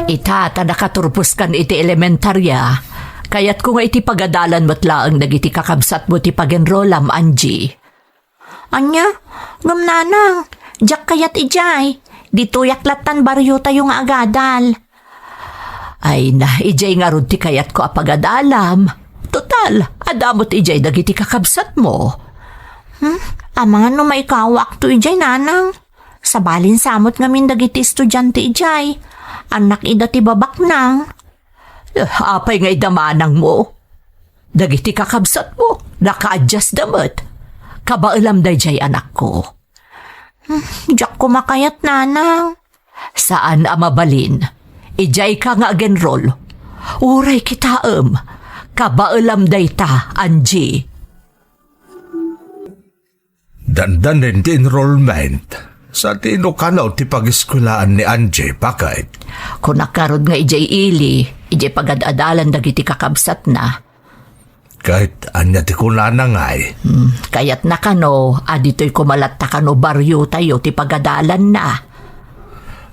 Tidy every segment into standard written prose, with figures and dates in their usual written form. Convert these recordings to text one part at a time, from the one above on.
Itata nakaturpos kan iti elementarya. Kaya't kung iti pagadalan mo't laang nagiti kakabsat mo ti pag-enrollam, Angie. Anya, nanang, jak kayat ijay. Dito yaklatan baryo tayo nga agadal. Ay na, ijay nga rod ti kayat ko apagadalam. Total, adamot ijay dagiti kakabsat mo. Amang ano maikawak to ijay, nanang. Sabalin samot ngamin dagiti estudyante ijay. Anak ida ti babak nang. Apay nga idamanang mo. Dagiti kakabsat mo, naka-adjust damot. Kabailam day jay anak ko. Jak ko makayat, nanang. Saan amabalin? Ijay ka nga agenrol. Uray kitaem. Kabailam day ta, Angie. Dandan rin ti enrollment. Sa tino ka na ti pag-eskulaan ni Angie, bakit? Kung nakarod nga ijay ili, ijay pagad-adalan dagiti kakabsat na. Kahit anya ti kunana ngay. Kaya't nakano, adito'y kumalat ta kano baryo tayo ti pagadalan na.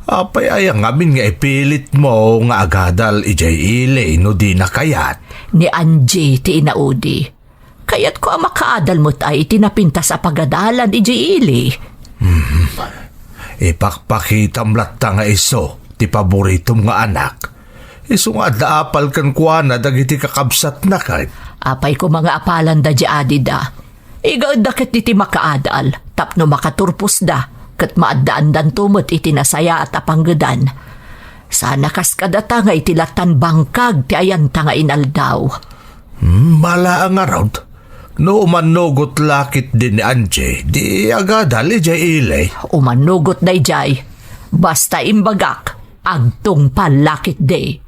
Apay ayang amin nga ipilit mo nga agadal ijay ili no di na kayat. Ni Angie ti inaudi. Kaya't ko ang makaadal mo tayo itinapinta sa pagadalan ijay ili. Ipakpakitam latta nga iso ti paboritom nga anak. Iso nga daapal kan kuana dagiti kakabsat na kahit. Apay ko mga apalan da di adida. Igaad ket iti makaadal, tapno makaturpos da, ket maadaan dan tumot iti nasaya at apanggedan. Sana kas kadata nga itilatan bangkag ti ayan ta nga inaldaw. Mala ang around. No umanugot lakit din ni Angie, di agadal ijay ilay. Umanugot day jay, basta imbagak, agtong palakit day.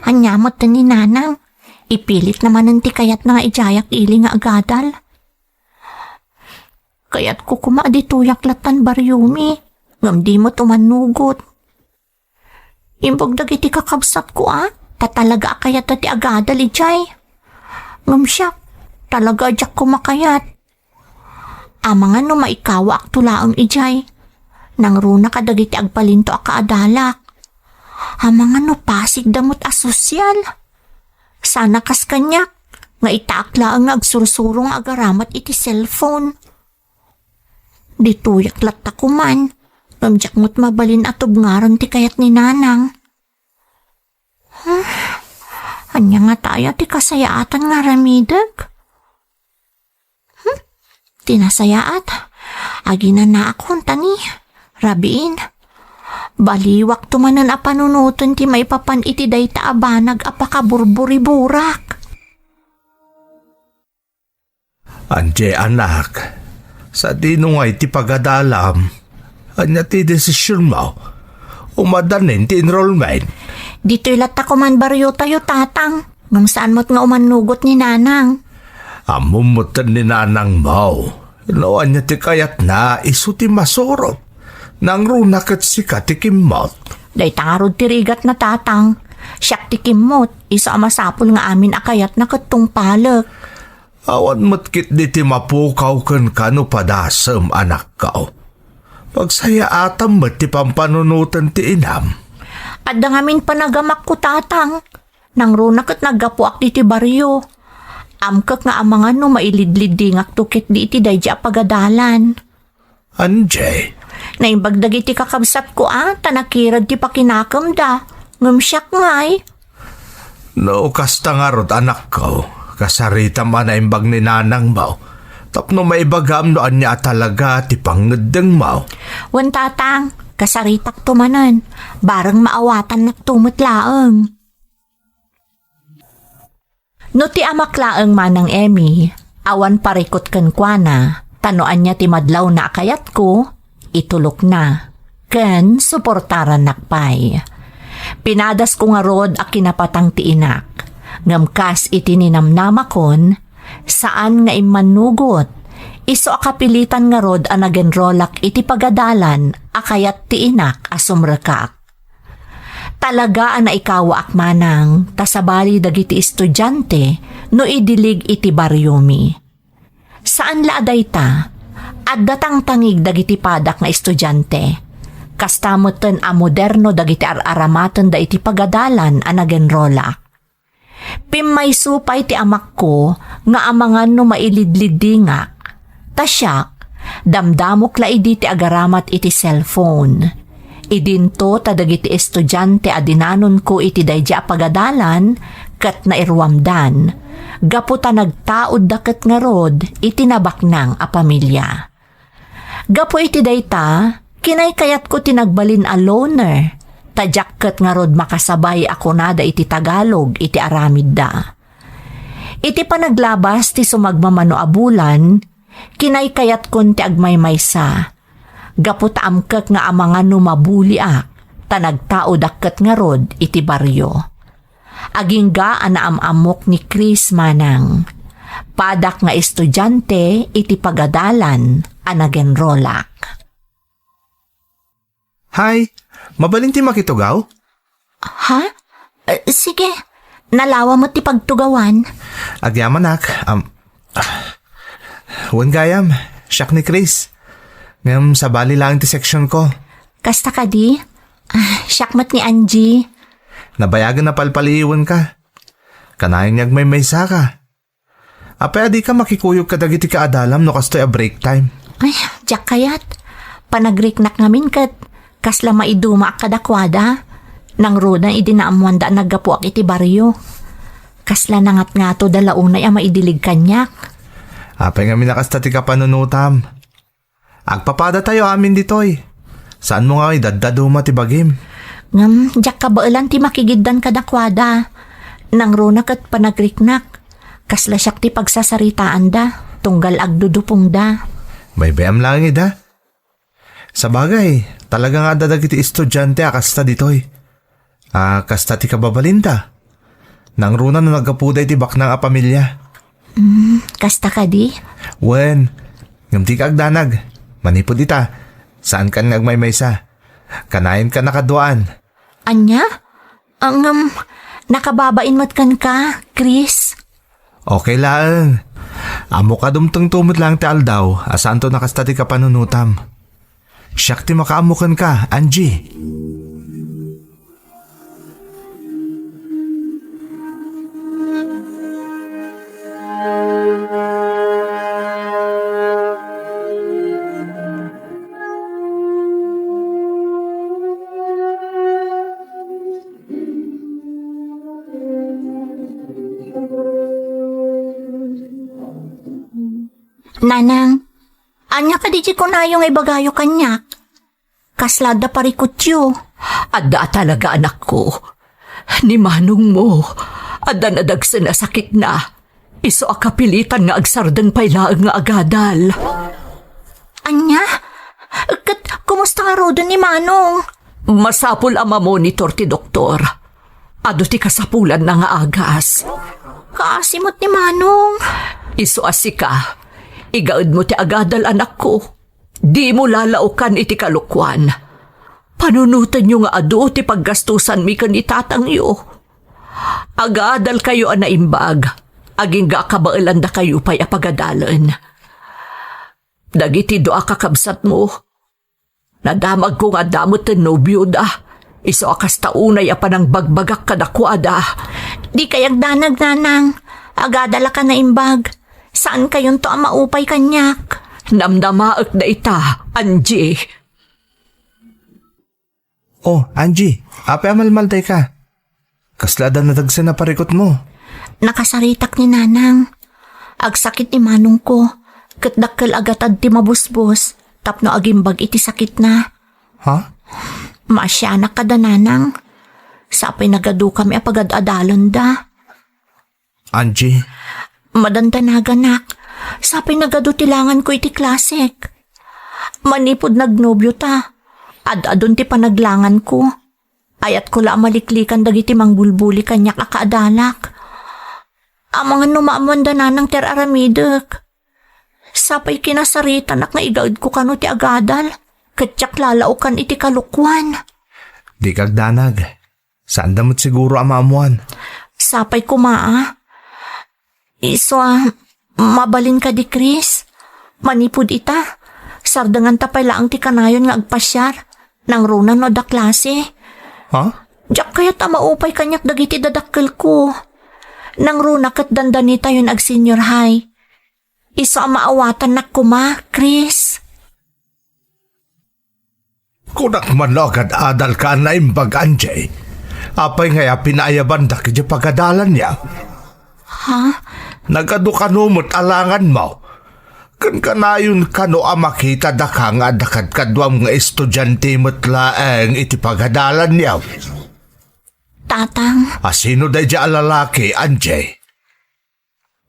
Anyamot na ni nanang. Ipilit naman ng tikayat na nga ijayak ili nga agadal. Kaya't ko kumaadituyak latan baryumi. Ngam di mo tumanugot. Imbog dagiti kakabsat ko tatalaga akayat ti agadal ijay. Ngam siya, talaga ajak kumakayat. Amangan no maikawa ak tulaang ijay. Nang runa ka dagiti agpalinto akaadalak. Amangan no pasig damot asosyal. Sana kas kanyak, nga itaakla ang agsursurong agaramat iti cellphone. Dituyak latta kuman, gamjak mo't mabalin atob ngaron ti kayat ni nanang. Anya nga tayo ti kasayaatan nga ramidag? Tinasayaat, agina na akong tani, rabiin. Baliwak tumanan a panunutan ti may papan iti dayta abanag apakaburburi-burak. Angie anak, sa dino nga iti pagadalam, anya ti desisyon mo, umadanin ti enrollment. Dito'y lata ko man baryo tayo tatang, ngam saan mo't nga umanugot ni nanang. Amumutan ni nanang mo, no anya ti kayat na iso ti masurot. Nang runak at sikat ti kimot. Day tangarod ti rigat na tatang. Siyak ti kimot, isa amasapol nga amin akayat na katong palak. Awan matkit di ti mapukaw kan kano padasam anak kao. Pagsaya atam mat ti pampanunutan ti inam. At dangamin panagamak ko tatang. Nang runak at nagapuak di ti baryo. Amkak nga amangan no mailidlid dingak tukit di iti dayja pagadalan. Angie. Naimbagdag iti kakabsat ko tanakirad ti pakinakam da. Ngumsyak ngay. No, kasta nga rod anak ko. Kasarita man na imbag ni nanang mo. Tapno maibagam no anya talaga ti pangedeng mo. Wan tatang, kasaritak tumanan. Barang maawatan nagtumot laeng. No ti amaklaeng manang Emmy, awan parikot kan kuana, tanoan niya ti madlaw na akayat ko, itulok na. Ken suportaran nakpay. Pinadas ko nga rod a kinapatang ti inak. Ngamkas iti ninamnamakon, saan nga imanugot, iso akapilitan nga rod a nagenrolak iti pagadalan akayat ti inak asumrekak. Talaga ang naikawa akmanang tasabali dagiti estudyante no idilig iti Baryomi. Saan laaday ta? At datang tangig dagiti padak nga estudyante. Kastamoten a moderno dagiti araramaten da iti pagadalan a nagenrolak. Pimmay supay ti amak ko nga amangan no mailidlidingak. Tasyak, damdamok la idi ti agaramat iti cellphone. Idinto ta dagiti estudyante adinanon ko iti dayja pagadalan ket nairwamdan. Gapu ta nagtaod daket nga rod iti nabaknang a pamilya. Gapu iti dayta, kinay kayat ko tinagbalin a loner. Tadyak ket nga rod makasabay ako nada iti Tagalog iti aramid da. Iti panaglabas ti sumagmamano a bulan, kinay kayat kon ti agmaymaysa. Gapot amkek nga amangan no mabuliak, tanagtao dakket nga rod iti baryo. Agingga anaamamok ni Chris manang. Padak nga estudyante iti pagadalan anagenrolak. Hi, mabalinti makitugaw? Ha? Sige, nalawa mo ti pagtugawan. Agyaman wan gayam, siyak ni Chris. Ngam sabali lang ti section ko. Kasta ka di? Syakmat ni Angie. Nabayagan na palpaliiwan ka. Kanayon niyag may maysa ka. Apay adi ka makikuyog ka dagiti kaadalam no kastoy a break time. Ay, jak kayat. Panagriknak ngamin kat kasla maiduma kadakwada. Nang roda idinaamuan da naggapuak iti baryo. Kasla nangat nga to dalaunay a maidilig kanyak. Apay nga minakasta ti kapanunutam. Agpapada tayo amin ditoy. Saan mo nga idadaduma ti bagim? Ngam, jak kabailan ti makigiddan kadakwada. Nang rona kat panagriknak. Kasla siyak ti pagsasaritaan da. Tunggal agdudupong da. May bayam lang ida. Sa bagay, talaga nga dadag iti estudyante akasta ditoy. Kasta ti kababalinda. Nang runa na nagapuday ti baknang a pamilya. Kasta ka di? Wen, ngamti ka agdanag. Manipod ita, saan ka nagmaymaysa? Kanayin ka nakaduan. Anya? Nakababain mat kan ka, Chris? Okay lang. Amo ka dumtong tumot lang ti aldaw, asaan to nakastati ka panunutam. Siyak ti makaamukan ka, Angie. Nanang, anya ka di ko na yung ibagayo kanyak. Kaslada parikutyo. Adda talaga anak ko. Ni manong mo, adda nadagsa na sakit na. Iso akapilitan nga agsardan pailaang nga agadal. Anya? Kumusta nga rodo ni Manong? Masapul ang mamonitor ti doktor. Ado ti kasapulan na nga agas. Kaasimot ni Manong. Iso asika. Igaad mo ti agadal anak ko. Di mo lalaukan iti kalukwan. Panunutan nyo nga ado ti paggastusan mi kan itatang iyo. Agadal kayo anaimbag. Aging ga kabailan da kayo pa'y apagadalan. Dagiti doa kakabsat mo. Nadamag ko nga damot ten nobyo da. Iso akas taunay apanang bagbagak kadakwada. Di kayag danag, Nanang. Agadala ka na imbag. Saan kayon to ang maupay kanyak? Namdamaak na ita, Angie. Oh, Angie, ape amalmalday ka. Kaslada na dagsa na parikot mo. Nakasaritak ni Nanang. Agsakit ni Manong ko. Katdakkel agatad ti mabusbos. Tapno agimbag iti sakit na. Ha? Maasyanak ka da, Nanang. Sapay nagadu kami apagad-adalan da. Angie? Madantanaga, sapay nagadu tilangan ko iti klasik. Manipod nagnobyo ta. Ad-adon ti panaglangan ko. Ayat ko la maliklikan dagiti mangbulbuli kanyak akaadalak. Ang mga numamanda na ng ter aramidek. Sapay kinasaritan ak nga igaud ko kano ti agadal. Katsak lalaukan iti kalukwan. Di kagdanag. Saan damot siguro amamuan? Sapay kumaa. Iso mabalin ka di Chris. Manipod ita. Sardangan tapay laang ti kanayon nga agpasyar. Nang runan no da klase. Ha? Diyak kaya't maupay kanyak dagiti dadakkel ko. Nang runa kat dandanita yun ag senior high. Iso maawatan na kuma, Chris. Kunak man no agad adal ka na imbag Anjay. Apay ngaya pinaayaban da kaya pagadalan niya. Ha? Nagadukanumot alangan mo. Kan kanayon kano makita da ka nga dakad kadwam nga estudyante mo't laeng iti pagadalan niya. Tatang, Asino da dya lalaki, Anjay?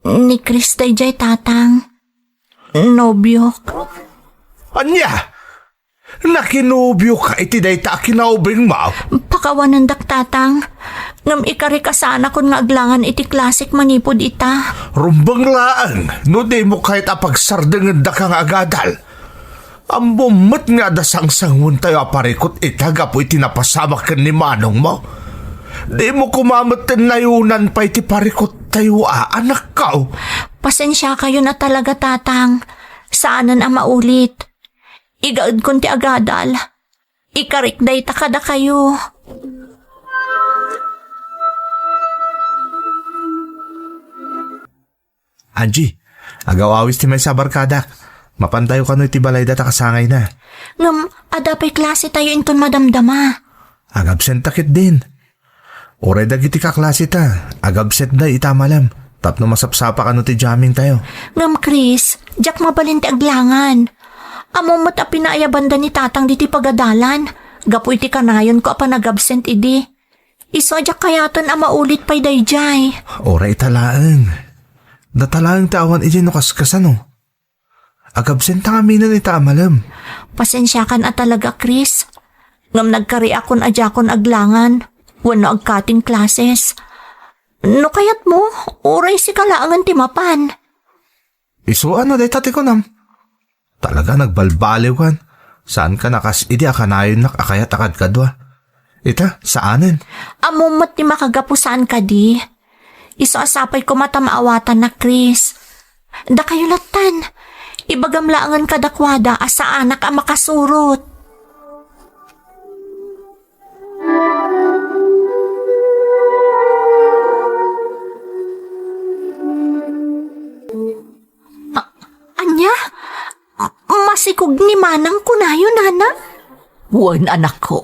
ni Chris dayjay tatang. Nobyo. Anya? Nakinubyo ka iti day ta kinaubing mo. Pakawanan dak tatang. Ngam ikari kasana kun nga aglangan iti klasik manipod ita. Rumbang laang, no di mo kahit apagsardangan da kang agadal. Ang bumot nga da sangsangun tayo aparikot itaga po itinapasamak kan ni manong mo. Di mo kumamatan na yunan pa iti parikot tayo anak ka. Pasensya kayo na talaga tatang. Saanan ang maulit. Igaud kun ti agadal. Ikarik day takada kayo. Angie, agawawis ti may sa barkadak. Mapantayo ka no iti balay data kasangay na. Ngam, adapay klase tayo inton madamdama. Agabsent takit din. Oray dagiti ka klase ta. Agabsent da itamalam. Tapno masapsapa ka no ti jamming tayo. Ngam Chris, jak mabalin ti aglangan. Amumot a pinaayabanda ni tatang diti pagadalan. Gapu iti kanayon ko apa nag-absent idi. Iso jak kayaton a maulit pa'y dayjay. Oray talaang. Datalaang tawan iti no kaskasano. Agabsent ta kami na itamalam. Pasensya kan a talaga Chris. Ngam nagkari akon ajakon aglangan. Wano agkating klases. No kayat mo, oray si kalaangan timapan. Iso ano day tati ko nam? Talaga nagbalbaliw kan. Saan ka nakas idi akanayon nak akayat akad kadwa? Ita, saanin? Amumot ni makagapusaan ka di. Iso asapay ko matamaawatan na Chris. Da kayo latan. Ibagamlaangan kadakwada asa anak ang makasurot. Anya? Masikog ni manang kunayo, nana? Wan anak ko.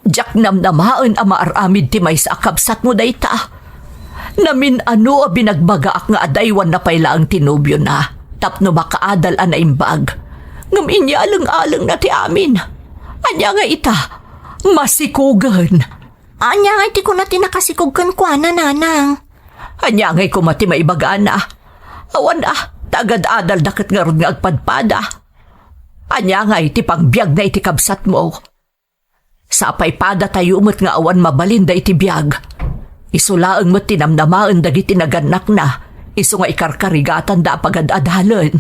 Jak namnamaan ang maaramid ti may sa akabsat mo dayta. Namin ano a binagbagaak nga adaywan na payla ang tinubyo na. Tapno makaadal na imbag. Ngam inyalang-alang na ti amin. Anya nga ita, masikugan. Anya nga iti ko na tinakasikugkan ko, nanang. Anya nga'y kumati maibagaan na. Awan tagad adal dakat nga ron nga agpadpada. Anya nga'y ti pangbiag na iti kabsat mo. Sapay pada tayo umot nga awan mabalin da iti biag. Isulaang mo tinamnamaan dagiti naganak na. Isu nga ikarkarigatan da pagad-adalan.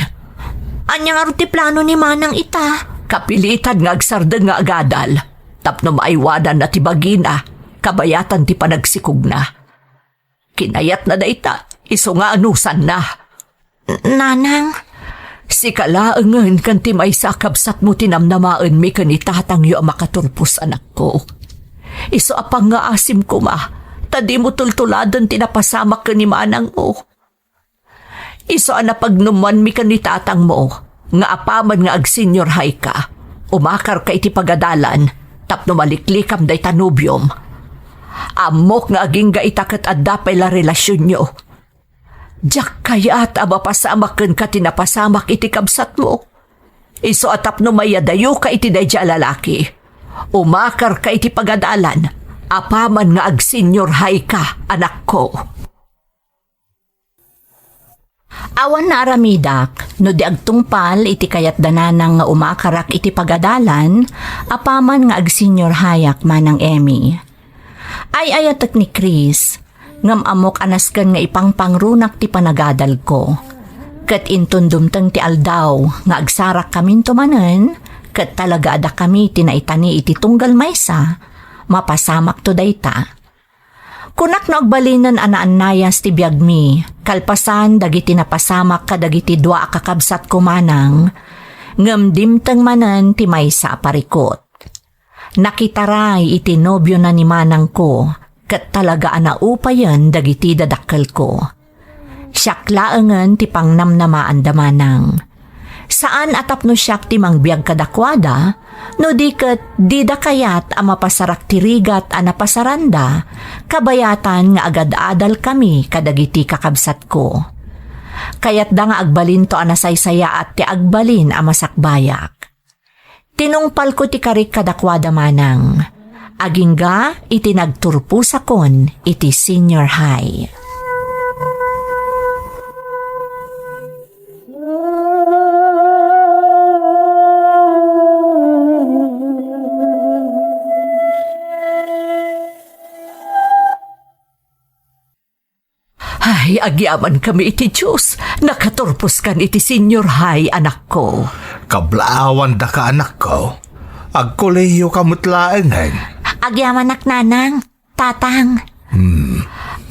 Anya nga ron ti plano ni manang ita. Kapilitan nga agsardan nga agadal. Tapno maaywanan na ti bagina. Kabayatan ti panagsikog na. Kinayat na da ita. Isu nga anusan na. Nanang, Si kalaangan kan ti may sakabsat mo tinamnamaan mi kanitatang yu makaturpos anak ko. Iso apang nga asim ko ma, tadi mo tultuladan tinapasamak ka ni manang mo. Iso anapagnuman mi kanitatang mo, nga apaman nga ag-senior high ka, umakar ka iti pagadalan, tapno maliklikam day tanubyom. Amok nga aging ga itakat at dapay la relasyon nyo. Diyak kaya at abapasamakan ka tinapasamak iti kabsat mo. Iso atap no mayadayo ka iti dayja lalaki. Umakar ka iti pagadalan. Apaman nga ag-senior high ka, anak ko. awan na aramidak, no di agtungpal iti kayat dananang nga umakarak iti pagadalan, apaman nga ag-senior hayak manang Emmy. Ay ayatak ni Chris, Ngam amok anaskan nga ipang pangrunak ti panagadal ko. Kat intundumtang ti aldaw nga agsarak kamin tumanen, kat talaga ada kami tinaitani iti tunggal maysa, mapasamak to dayta. Kunak na agbalinan ana-anayas ti biyagmi, kalpasan dagiti napasamak kadagiti dua kakabsat kumanang, ngem dimteng manan ti maysa parikot. Nakitaray iti nobyo na ni manang ko, kat talaga anaupayan dagiti dadakkel ko. Syaklaangan ti pangnamnamaan damanang. Saan atap no siyak ti mangbiag kadakwada, no diket di da kayat a mapasarak tirigat a napasaranda, kabayatan nga agad-adal kami kadagiti kakabsat ko. Kayat da nga agbalin to anasaysaya at ti agbalin a masakbayak. Tinungpal ko ti karik kadakwada manang, agingga iti nagturpusakon iti senior high. Ay, agyaman kami iti Diyos. Nakaturpos kan iti senior high, anak ko. Kablaawan da ka anak ko. Agkolehiyo kamutlaengan. Agyaman nanang, tatang.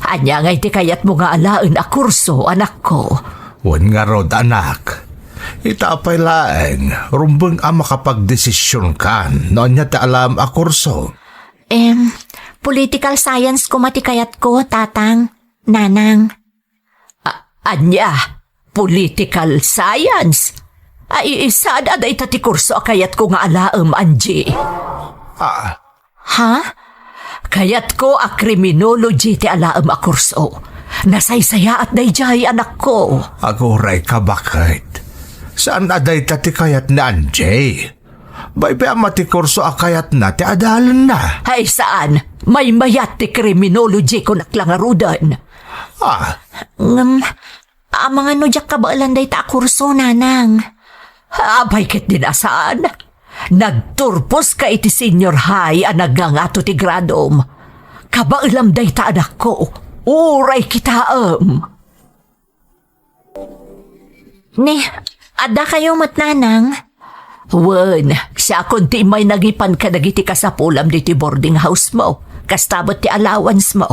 Anya nga iti kayat mo nga alaen a kurso, anak ko. Wan nga rod anak. Itapay laeng, rumbeng ang makapagdesisyon kan, noon niya ta alam a kurso. Political science ko matikayat ko, tatang, nanang. Anya, political science. Ay, saan aday tati kurso akayat ko nga alaem, Angie? Ha? Kayat ko a criminology ti alaem a kurso. Nasaysaya at dayjay, anak ko. Aguray ka bakit? Saan aday tati kayat na Anjay? Baybe amati kurso akayat na ti adalan na. Ay, saan? May mayat ti criminology ko naklangarudan. Mga nudyak kabaalan day ta kurso, nanang. Abay ket din asaan? Nagturpos ka iti senior high a nagangato ti gradom. Kabailam day ta anak ko. Uray kitaam. Ne, ada kayo nanang? Wen, siya kunti may nagipan ka dagiti kasapulam diti boarding house mo. Kastabot ti allowance mo.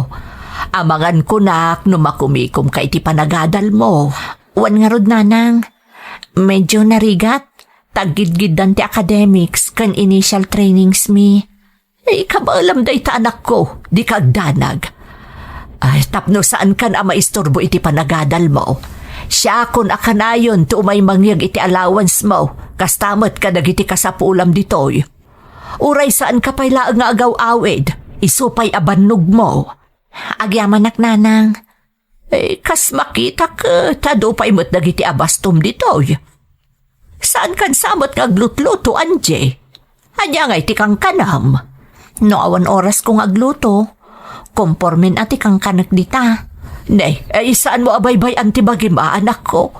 Amangan ko nak no makumikom ka iti panagadal mo. Wan nga rod, nanang. Medyo narigat. Taggidgidan ti academics kan initial trainings mi. Ay, kabaalam day ta anak ko. Di kagdanag. Ay, tapno saan kan ama istorbo iti panagadal mo. Siya kun akanayon to umay mangyag iti allowance mo. Kastamot ka dagiti kasapulam ditoy. Uray saan ka payla nga agaw-awid. Isupay abannog mo. Agyaman nanang. Kas makita ka, tado pa'y mo't dagiti abastom ditoy. Saan kan samot nga glutluto, Anje? Anya nga iti kang kanam. No awan oras kong agluto. Kompormin ati kang kanak dita. Nay, saan mo abaybay antibagim anak ko?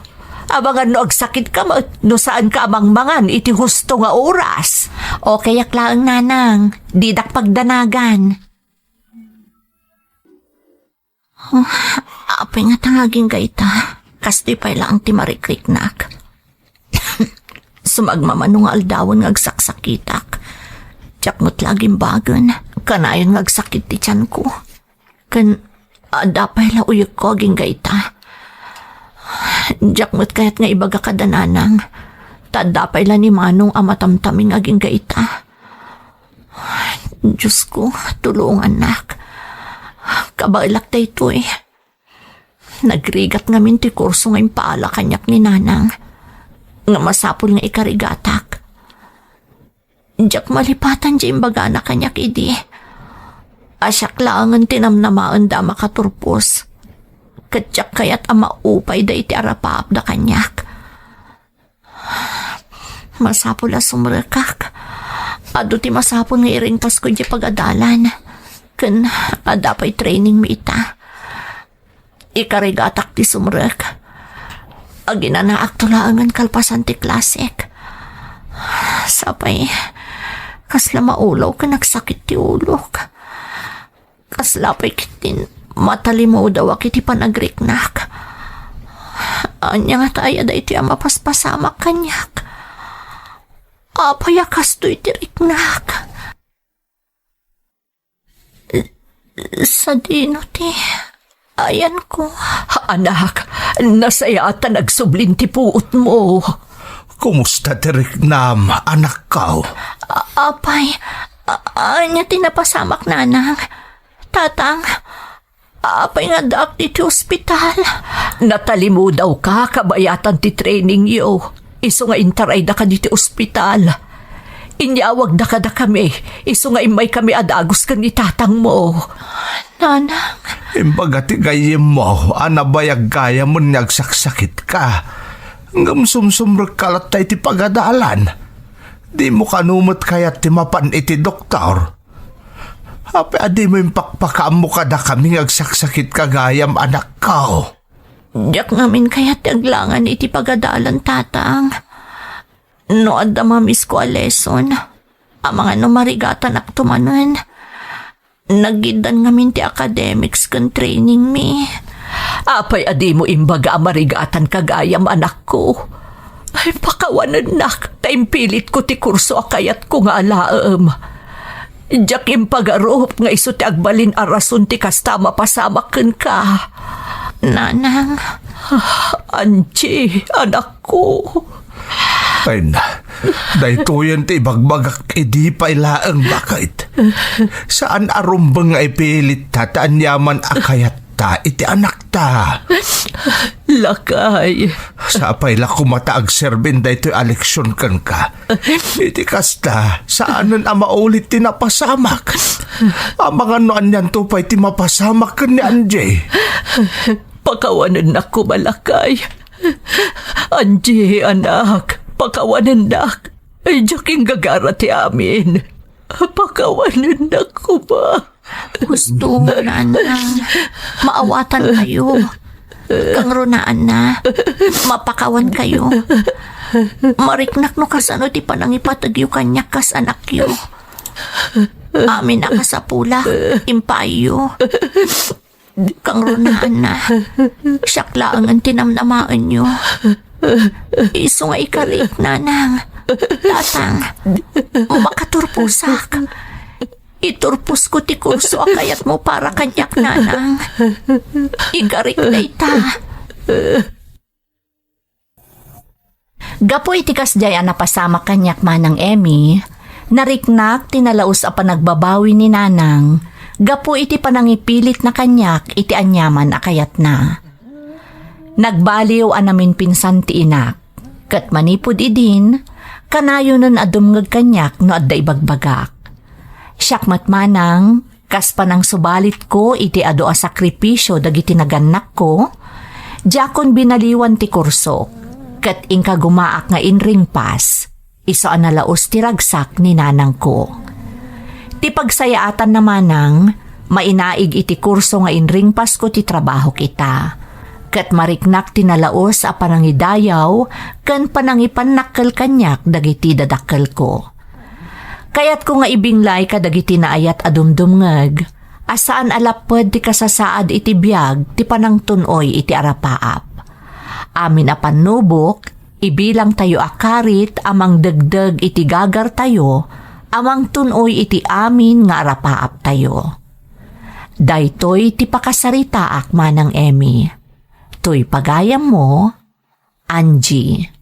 Abangan no agsakit ka mo, no saan ka amangmangan iti husto nga oras. O kayak laang, nanang. Didak pagdanagan. Apay nga tangaging gaita. Kastoy pa'y lang ti marikriknak. Sumagmamano nga aldawan nga agsaksakitak. Tiyak mo't laging bagan. Kanayon nga agsakit ti tiyan ko. Dapay la uyok ko aging gaita. Tiyak mo't kayat nga ibaga kadananang. Tadapay la ni manong amatamtaming aging gaita. Diyos ko, tulungan nak. Kabailak tayo ito eh. Nagrigat nga minti kurso nga impaala kanyak ni nanang. Nga masapol nga ikarigatak. Diyak malipatan dya imbaga na kanyak idi. Asyak laangan tinamnamaan da makaturpos. Katyak kayat ama upay da iti arapap da kanyak. Masapol la sumrekak. Ado ti masapol nga iringpas ko dya pagadalan. Kan adapay training mi ita. Ikarigatak ti sumrek. Aginanaak tulaangan kalpasan ti klasik. Sapay, kasla maulaw ka nagsakit ti ulok. Kasla pa'y kitin Matalimo daw iti panagriknak. Anya nga tayo da iti mapaspasamak kanyak. Apayakas to iti riknak. Sa dino ti, ayan ko. Anak, nasayata nagsublin ti puot mo. Kumusta ti Riknam, anak kao? Apay, anya tinapasamak nanang. Tatang, apay nga dak ti ospital. Natalimo daw ka, kabayatan ti training yo. Iso nga intaray da ka diti ospital. Inyawag da ka da kami. Iso nga imay kami adagos kan ni tatang mo. Nanang, Imbaga ti gayem mo, anabayag gaya mo nyagsaksakit ka. Ngam sumsumrek kalat tayo ti pagadalan. Di mo kanumot kayat ti mapan iti doktor. Ape adi mo yung pakpakaam mo kada kami ngagsaksakit kagayam anak kao. diyak ngamin kaya taglangan iti pagadalan tatang. No adda mamis ko a lesson. Ang mga numarigatan ak tumanon. Nagidan ngamin ti academics kan training mi. Apay adi mo imbaga amarigatan kagayam anak ko. Ay pakawanan nak, taimpilit ko ti kurso akayat ko nga alaam. Diyak impagarup nga iso ti agbalin arason ti kasta mapasamaken ka. Nanang, Angie, anak ko. Ay na, daytoyan ti bagbagak edi pa ilaang bakit. Saan arumbang nga ipilit tataan yaman akayat ta iti anak ta. Lakay. Sapay la kumataag serbin daytoy aleksyon kan ka. Iti kasta, saanan ang maulit ti napasamak. Ang mga noan yan to pa'y ti mapasamak kan ni Anjay. Pakawanan na ko malakay. Angie, anak. Pakawanan na. Ay, jaking gagara ti amin. Pakawanan na ko ba? gusto mo nanang. Maawatan kayo. Kang runaan na. Mapakawan kayo. Mariknak no kasano ti panangipatagyo kanyak kas anak yo. Amin ako sa pula. Impayo. Kang runaan na. Siyaklaan ang tinamnamaan nyo. Iso nga ikarik, nanang. Tatang, makaturpusak. Iturpus ko ti kurso akayat mo para kanyak, nanang. Ikarik na ita. Gapoy ti kasjay ang napasama kanyak manang Emmy, nariknak tinalaos a panagbabawi ni nanang, gapo iti panangipilit na kanyak iti anyaman akayat na. Nagbaliw anamin pinsan ti inak, kat manipod idin, kanayo nun adumngag kanyak no adda ibagbagak. Siyak matmanang, kas panang subalit ko iti ado a sakripisyo dagiti naganak ko, jakon binaliwan ti kurso, kat ingka gumaak nga inring pas, iso analaos ti ragsak ni nanang ko. Ti pagsayaatan namanang, mainaig iti kurso nga inring pas ko ti trabaho kita. Kat mariknak tinalaos a panangidayaw, kan panangipanakkel kanyak dagiti dadakkel ko. Kayat ko nga ibinglay ka dagiti naayat adumdumngeg, asaan alapod ti kasasaad iti biyag ti panangtunoy iti arapaap. Amin a panubok, ibilang tayo akarit amang degdeg iti gagar tayo, amang tunoy iti amin nga arapaap tayo. Daytoy ti pakasaritaak manang Emmy. To'y pagayam mo, Angie.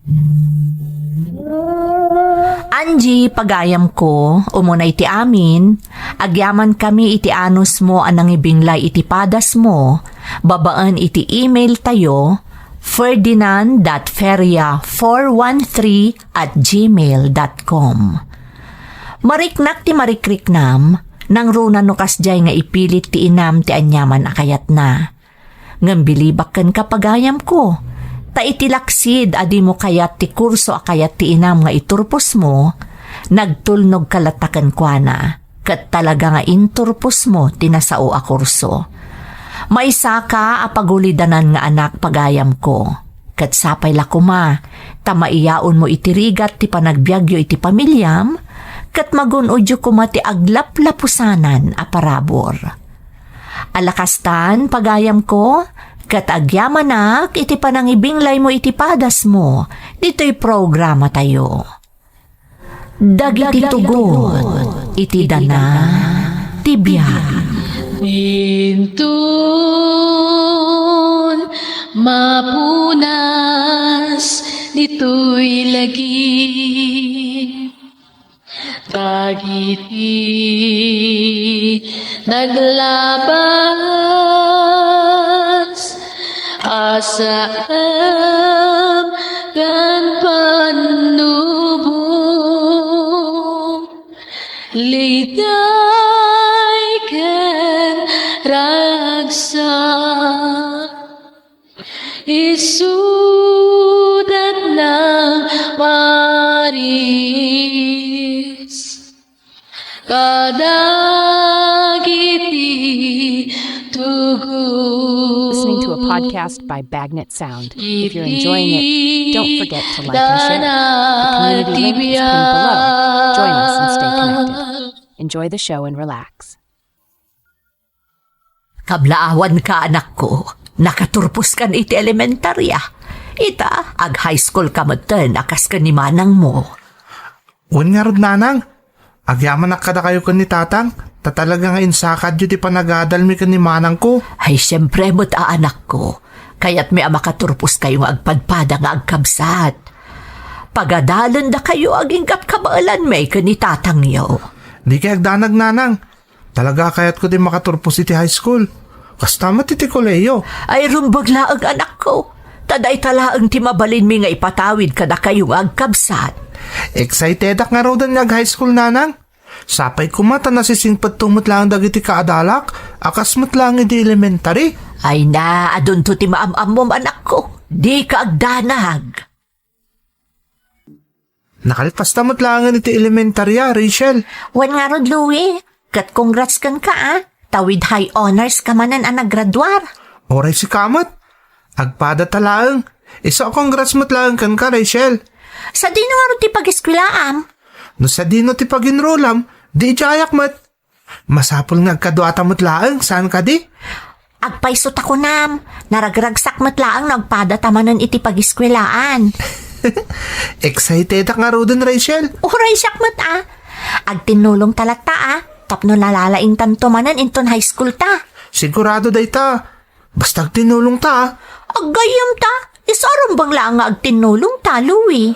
Angie, pagayam ko, umunay iti amin, agyaman kami iti anus mo anang ibinglay iti padas mo, babaan iti email tayo, ferdinand.feria413@gmail.com. Mariknak ti marikriknam, nang runa no kasjay nga ipilit ti inam ti anyaman akayat na. Ngambilibakan kapagayam ko, ta itilaksid adi mo kayat ti kurso akayat ti inam nga iturpos mo, nagtulnog kalatakan kwa na, kat talaga nga inturpos mo tinasao a kurso. May saka apagulidanan nga anak pagayam ko, kat sapay lakuma, tamaiyaon mo itirigat ti panagbiagyo iti pamilyam, kat magunudyo kuma ti aglaplapusanan a parabor. Alakastan, pagayam ko, katagyamanak, iti panangibinglay mo iti padas mo. Dito'y programa tayo. Dagiti tugon, iti dana, tibiyag. Intun mapunas dito'y lagi dagiti naglabas asam kan panubong liday ken ragsak isudat ng maris kadagiti tugon. Listening to a podcast by Bagnet Sound. If you're enjoying it, don't forget to like and share. The community link is pinned below. Join us and stay connected. Enjoy the show and relax. Kablaawan ka anak ko, nakaturpos kan iti elementarya. Ita, ag high school ka maten, akas ka ni manang mo. Un nga rod nanang, agyaman na kada kayo kan ni tatang, tatalaga nga insakad yun ti panagadal mi kan ni manang ko. Ay siyempre mo't anak ko, kaya't may makaturpos kayo nga agpadpada nga agkabsat. Pagadalan da kayo aging katkabaalan may kan ni tatang niyo. Di kaya agdanag nanang, talaga kaya't ko din makaturpos iti high school. Kastamat iti koleyo. Ay rumbaglaag anak ko, taday talaang timabalin mi nga ipatawid kada kayo nga agkabsat. Excited ak nga raw dan nga high school nanang. Sapay kumata na sisingpat tumot lang dagiti kaadalak, akas mat lang iti elementary. Ay na, adun to ti maam-amom anak ko, di ka agdanag. Nakalpas tamot lang iti elementary Rachel. Wan nga rod, Louie. Kat congrats kan ka, Tawid high honors ka manan ang naggraduar. Oray si kamat. Agpada talaang. Isa congrats mo't lang kan ka, Rachel. Sa di nga rod ti pag-eskwilaam. No sa dino ti pag-enrollam, di jayak mat. Masapol nga agkaduata mo't lang, saan ka di? Agpaisot ako nam. Naragragsak matlaang nagpada tamanan iti pag-eskwilaan. Excited ak nga ro dun, Rachel. Uray siyak mat Agtinulong talata Tapno nalalaing tanto manan inton high school ta. Sigurado day ta. Basta agtinulong ta. Agayam ta. Isaram bang lang nga agtinulong ta, Louie?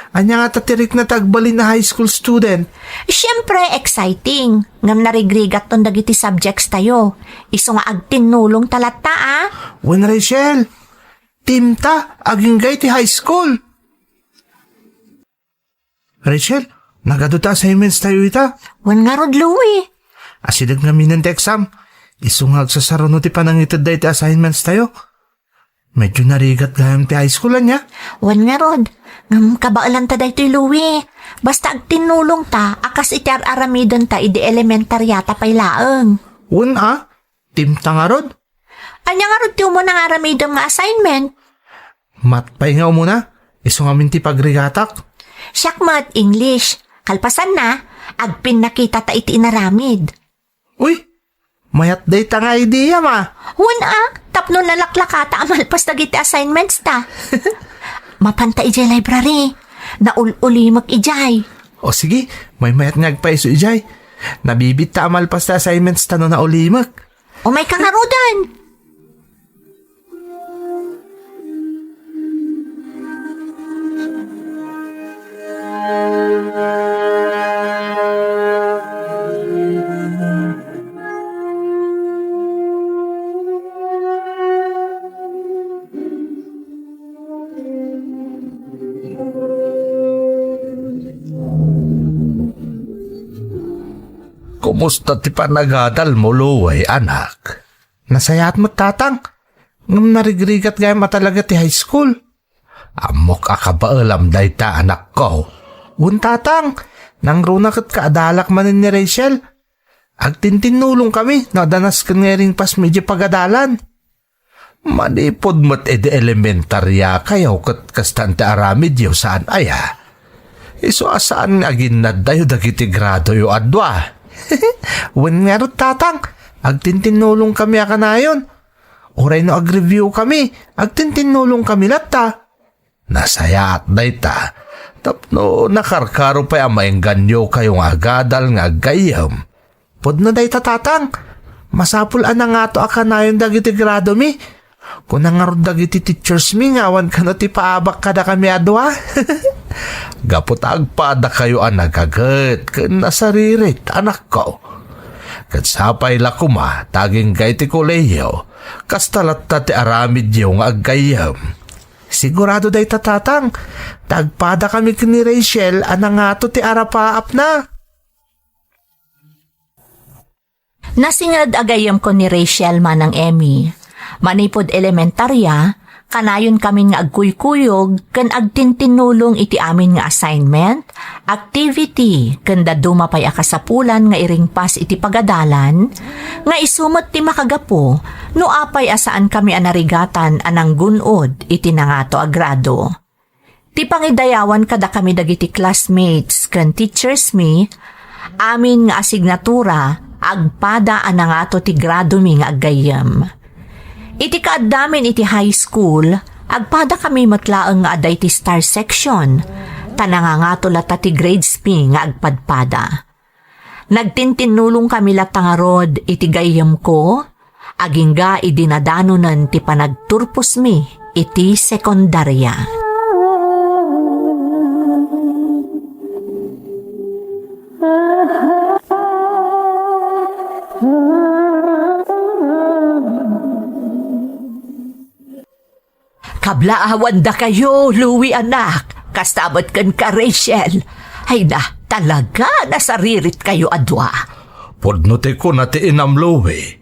Anya nga tatirik na tagbalin na high school student. Siyempre, exciting. Ngam narigrigat ton dagiti subjects tayo. Iso nga agtinulong talata Wen Rachel, team ta, aging gay ti high school. Rachel, nagado ta assignments tayo ita. Wan nga rod, Louie. Asidag nga minang ti exam. Isungag sa saruno ti panangitid day ti assignments tayo. Medyo narigat gayang ti high school niya. Wan nga rod. Ngam kabaalan ta daytoy, Louie. Basta agtinulong ta, akas iti aramidon ta idi elementaryata pay laeng. Wen team ta nga rod. Anya nga rod ti mo nang aramidon nga assignment. Matpay nga muna. Isungamin ti pagrigatak. Siyakmat, English. Kalpasan na, agpin nakita ta iti inaramid. Uy, mayat day ta nga idea ma. Wan tapno nalaklakata amalpas dagiti assignments ta. Mapanta ijay library. Naululimak ijay. O sige, may mayat nga agpaiso ijay. Nabibit ta amalpas ta assignments ta no na ulimak. O may kangarudan. Kumusta ti panagadal mo, Luway, anak? Nasayat mo, tatang. Ngam narigrigat gaya matalaga ti high school. Amok akabaalam day ta, anak ko. Un, tatang, nang runakat kaadalak manin ni Rachel. Agtintinulong kami, nadanas ka nga rin pas medyo pagadalan. Manipod mo't edi elementarya kayo kat kastante aramid yo saan aya. Iso asaan agin na dayo dagiti grado yo adwa. Wen nga ro, tatang, Agtintinulong kami akanayon. Uray no ag-review kami. Agtintinulong kami latta. Nasaya at dayta. Tapno nakarkaro pa yung maingganyo kayong agadal nga gayam. Pudno dayta tatang. Masapulan na nga to akanayon dagiti grado mi. Kung nangarod dagiti teachers mi ngawan ka no ti paabak kada kami adwa. Gapot agpada kayo ang nagagat. Kan nasaririt anak ko. Katsapay la kuma, taging gay ti kolehiyo, kastalat ta ti aramid yung agayam. Sigurado day tatatang, tagpada kami ni Rachel, anangato ti arapaap na. Nasingad agayam ko ni Rachel manang Emmy. Manipod elementarya, kanayon kami nga agkuykuyog, kan agtintinulong iti amin nga assignment, activity, kanda dumapay akasapulan nga iringpas iti pagadalan, nga isumot ti makagapo, no apay asaan kami anarigatan anang gunod iti nangato agrado. Ti pangidayawan kada kami dagiti classmates kan teachers mi, amin nga asignatura, agpada anangato ti grado mi nga agayam. Iti kaaddamin iti high school, agpada kami matlaang nga aday ti star section, tanangangato lata ti grades mi nga agpadpada. Nagtintinulong kami latangarod iti gayam ko, agingga idinadanunan ti panagturpos mi iti sekundarya. Kablaawan da kayo, Louie anak. Kastabot kan ka, Rachel. Ay na, talaga nasaririt kayo adwa. Pudno ti ko na ti inamluwi.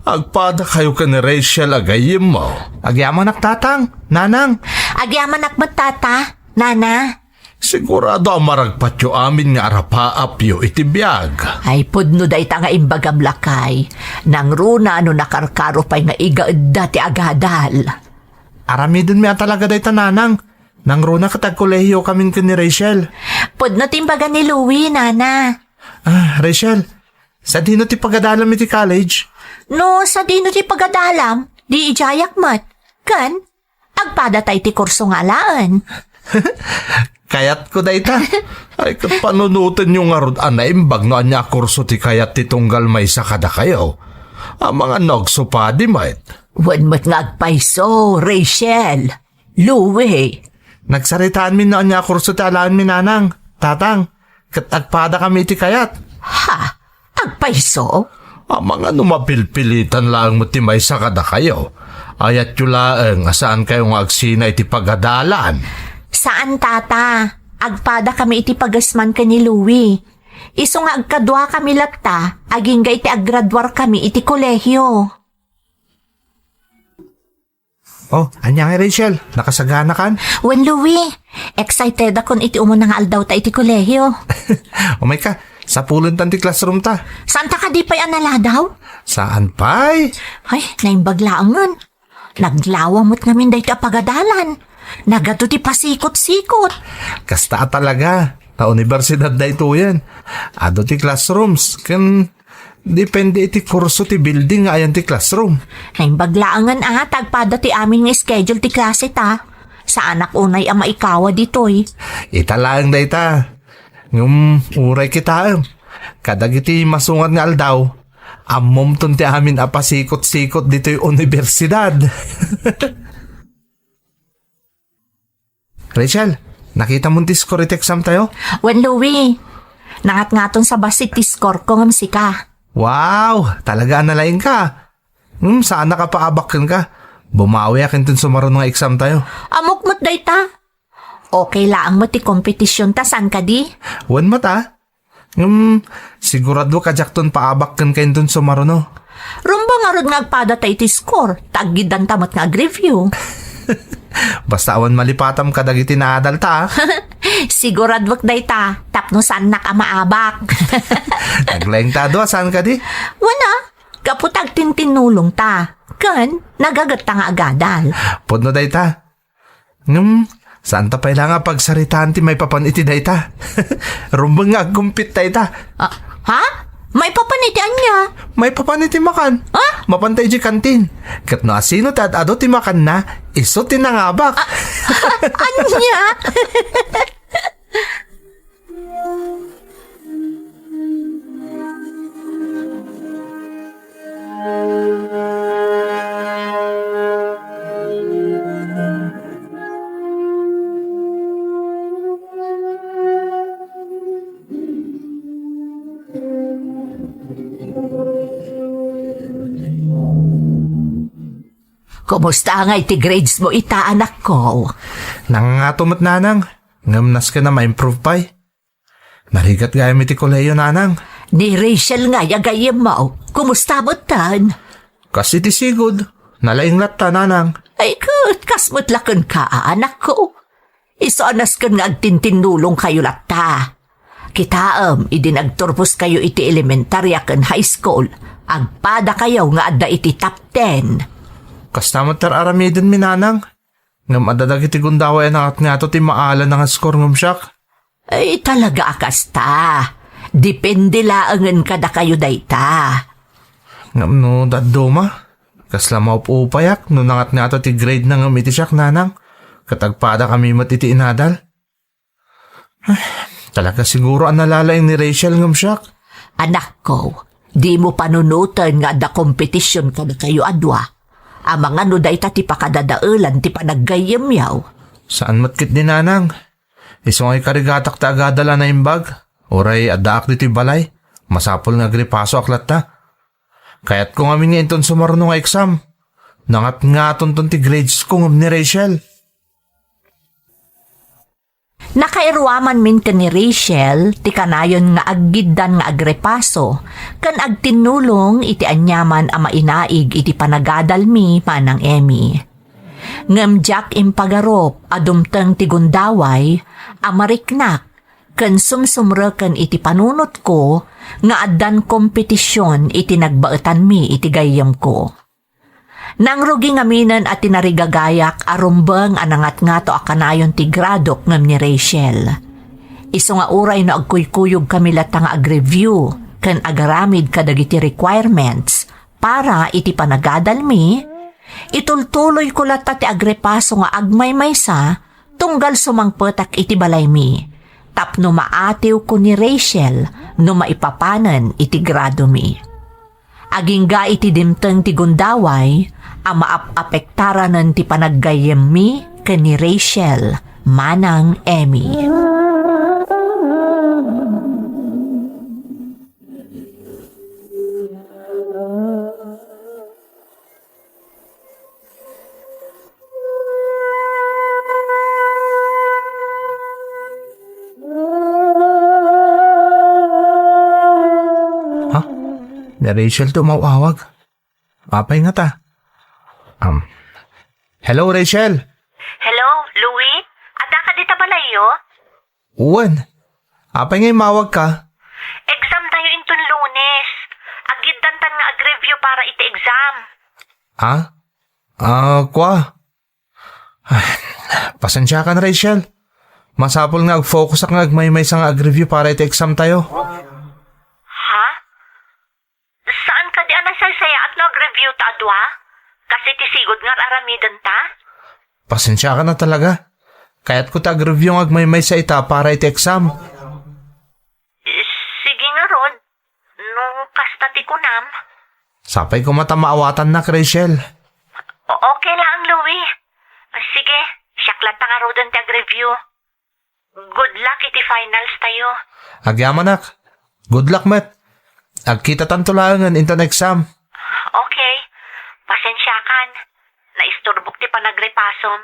Agpada kayo ka ni Rachel agayim mo. Agyaman tatang, nanang. Agyaman tata, nana. Sigurado ang maragpat yo amin nga arapaap yo iti biyag. Ay pudno day ta nga imbagam lakay. Nang runa no nakarkaro pa'y nga igaedda ti agadal. Aramidon mi talaga day tananang. Nang runa katag kolehiyo kamin ka ni Rachel. Pudno timbaga ni Louie, nana. Rachel, sa dino ti pagadalam iti college? No, sa dino ti pagadalam, di ijayak mat. Kan, agpada tay ti kurso nga laan. Kayat ko dayta. Ay kat panunutin yung arod anaimbag no anya kurso ti kayat ti tunggal may sakada kayo. Ang mga nagsupadi mait. Wan mo't nga agpaiso, Rachel. Louie. Nagsaritaan mi no anya kurso ti alaan mi nanang. Tatang, kat agpada kami iti kayat. Ha? Agpaiso? Ang mga numapilpilitan lang mo ti may sakada kayo. Ayat yu laeng asaan kayo nga agsina iti pagadalan. Saan tata? Agpada kami iti pagasman ka ni Louie. Iso nga agkadwa kami latta, aging iti aggraduar kami iti kolehyo. Oh, anya nga Rachel, nakasagana kan? Wen Louie, excited akon iti umuna nga aldaw ta iti kolehyo. Umay ka, sa pulon ti classroom ta. Santa ka di pa'y analadaw? Saan pa'y? Ay, naimbaglaangan. Naglawamot namin dahi ka pagadalan. Nagato ti pasikot-sikot. Kasta talaga. Na universidad da ito yan. Ado ti classrooms. Kan depende iti kurso ti building nga ayan ti classroom. Naimbaglaangan tagpada ti amin nga schedule ti klase ta. Sa anak unay ang maikawa ditoy. Ita lang da ita. Uray kita. Kadag iti masungat nga aldaw. Amom ton ti amin apasikot-sikot dito'y universidad. Rachel, nakita mo ti score iti exam tayo? Wen Louie, nangat-ngaton sa basit ti score ko ngam sika. Wow, talaga nalain ka. Saan nakapaabakan ka? Bumawi akin tin sumaron ng exam tayo. Amok mo't day ta. Okay laang mo ti kompetisyon ta san ka di? Wan mata. Sigurado ka jakton paabakan kayo dun sumaron no. Rumba nga rod ngagpada ta iti score, tagidan tamot nga review. Basta awan malipatam ka dagiti naadal ta. Siguradwak day ta, tapno saan nakamaabak. Naglaing ta do, saan ka di? Wana, kaputag tintinulong ta. Kan, nagagat ta nga agadal. Podno day ta. Saan ta pala nga pagsaritaan ti may papan iti day ta. Rumbang nga gumpit day ta. Ha? May papanitian niya. May papaniti makan. Ah? Mapantay di kantin. Kat no asino tat ado ti makan na, iso tinangabak. Anya? Kumusta nga iti grades mo ita, anak ko? Nangangatumot nanang. Ngamnas ka na ma-improve pa'y. Narigat gaya mi ti koleyo nanang. Ni Rachel nga yagayem mo. Kumusta mo tan? Kasi ti sigod. Nalaing latta nanang. Ay kut, kasmot lakon ka, anak ko. Isaanas kan nga agtintinulong kayo latta. Kitaam, idinagturpos kayo iti elementarya kan high school. Agpada kayo nga adda iti top 10. Kastamot tar aramidin mi nanang. Ngam adadag iti gundaway na at nga to ti maala nga score ngumsyak. Ay talaga akasta. Depende laangan kada kayo dayta. Ngam no daduma. Kasla maupupayak no nangat nga to ti grade na ngam iti siyak nanang. Katagpada kami mat iti inadal. Ay, talaga siguro ang nalalaing ni Rachel ngumsyak. Anak ko, di mo panunutan nga da competition kada kayo adwa. Ang mga nuday ta ti pakadadaulan ti panaggayem yaw. Saan matkit ni nanang? Isong ay karigatak ta agadala na imbag. Oray adaak di ti balay. Masapol nga gripaso aklat ta. Kaya't kung amin nga inton sumarunong nga exam. Nangat nga ton ti grades kong ni Rachel. Nakairuaman min ka ni Rachel, ti kanayon nga aggidan nga agrepaso, kan agtinulong iti anyaman a mainaig iti panagadal mi manang Emmy. Ngamjak impagarop adumteng ti gundaway, amariknak, kan sumsumreken iti panunot ko, nga addan kompetisyon iti nagbaetan mi iti gayem ko. Nang rugi ngaminan at tinarigagayak arumbang anangat nga to akanayon ti gradok ngam ni Rachel. Iso nga uray na agkuykuyog kami latang ag-review kan agaramid kadagiti requirements para iti panagadal mi, itultuloy ko lata ti agrepaso nga agmaymaysa tunggal sumangpetak iti balay mi. Tapno maatiw ko ni Rachel no maipapanan iti grado mi. Agingga iti dimteng ti gundaway, ang maapektaran ti panaggayem mi ken ni Rachel, manang Emmy. Ha? Ni Rachel to mauawag. Apay nga ta. Hello, Rachel. Hello, Louie? Ada ka dita balayo? Uwan. Apay nga mawag ka. Exam tayo inton Lunes. Agiddantan nga ag-review para iti exam. Ha? Kwa. Ay, pasensya ka na, Rachel. Masapol nga ag-focus ak nga agmaymay sa nga ag-review para iti exam tayo. Ha? Saan ka di anay saysaya at nag-review ta adwa? Kasi tisigod nga aramidan ta? Pasensya ka na talaga. Kaya't ko tag-review ng agmaymay sa ita para iti exam. Sige nga Rod. Nung kastati ko nam. Sapay ko mata maawatan na, Rachel. Okay lang, Louie. Sige, syaklat ta nga Rodan tag-review. Good luck iti finals tayo. Agyaman nak. Good luck, Met. Agkita tantulangan into na exam. Okay. Pasensyakan. Naisturbok ti panagrepasom.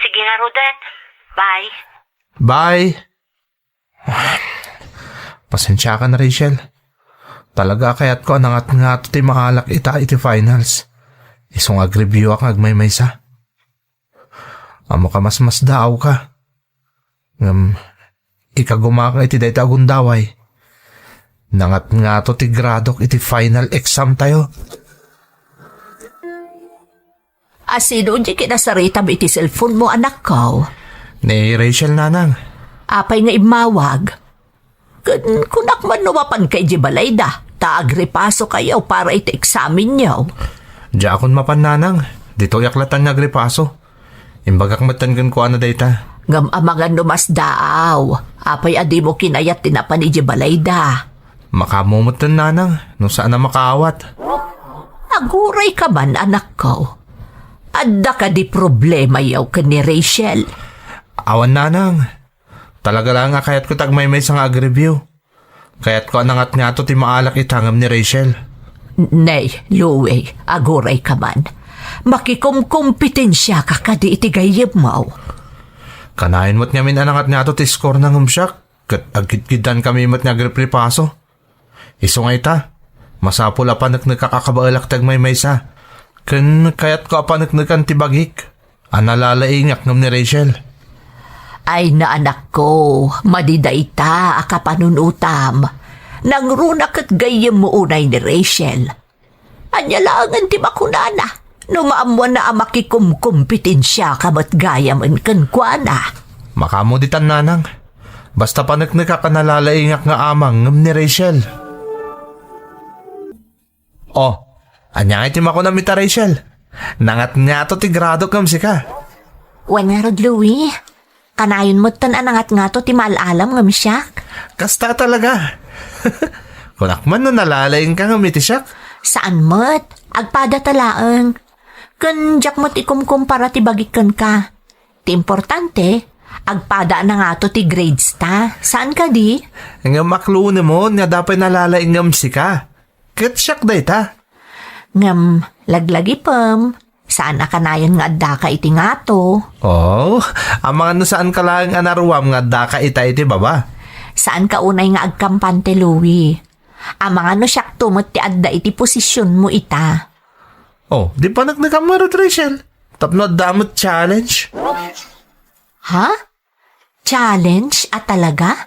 Sige nga Rodan. Bye. Bye. Pasensya ka na, Rachel. Talaga kaya't ko anangat nga ito ti mahalak ita iti finals. Isong ag-review ak agmaymaysa. Amo ka mas daaw ka. Ikagumak iti dayta agundaway. Nangat nga to ti gradok iti final exam tayo. Asino di kinasaritam iti cellphone mo, anak ko? Ni Rachel nanang. Apay nga imawag. Kunak man numapan kay Jibalayda, taagripaso kayo para iti examin niyo. Di akon mapan nanang, dito yaklatan nga agripaso. Imbagak matan ko ano dayta. Ngam amangan numas daaw, apay adi mo kinayat tinapan ni Jibalayda. Makamumutan nanang, no saan na makaawat. Aguray ka man, anak ko. Adda ka di problema yaw ka ni Rachel. Awan nanang, talaga lang nga kayat ko tagmay-may sa nga agreview. Kayat ko anangat nga to ti maalak itangam ni Rachel. Nay, Louie, aguray ka man. Makikumkumpitensya ka kadi iti gayib mo. Kanain mo't ngamin anangat nga to ti score ng humsyak. Kat agkitkidan kami mo't nga agripaso. Iso nga ita, masapula pa nakakakabaalak tagmay-may sa. Kayat ko apanagnagan ti bagik. Analalaingak ngam ni Rachel. Ay na anak ko, madidayta akapanunutam. Nang runak at gayem mo unay ni Rachel. Anya langan ti makunana. Numaamuan na makikumkumpitensya kamat gayaman kankwana. Makamuditan nanang. Basta panagnakanalalaingak nga amang ngam ni Rachel. Oh, anya iti makunamita Rachel. Nangat nga to ti grado kam si ka. Wan nga rod, Louie. Kanayon mo tan anangat nga to ti maalalam ngam siya. Kasta talaga. Kunak man no nalalaing ka ngam iti siyak. Saan mo't? Agpada talaang. Kun jak mo't ikumkumpara ti bagikan ka. Ti importante, agpada na nga to ti grades ta. Saan ka di? Nga makluno mo nga dapat nalalaing ngam si ka. Kat siyak day ta. Ngam, laglagi pam. Saan akanayan nga adda ka iti nga to? Oh, ang mga no saan ka lang anaruam nga daka ita iti baba. Saan ka unay nga agkampante, Louie? Ang mga no siyak tumot ti adda iti posisyon mo ita. Oh, di pa nagkamarot Rachel. Tapno damot challenge. Ha? Challenge at talaga?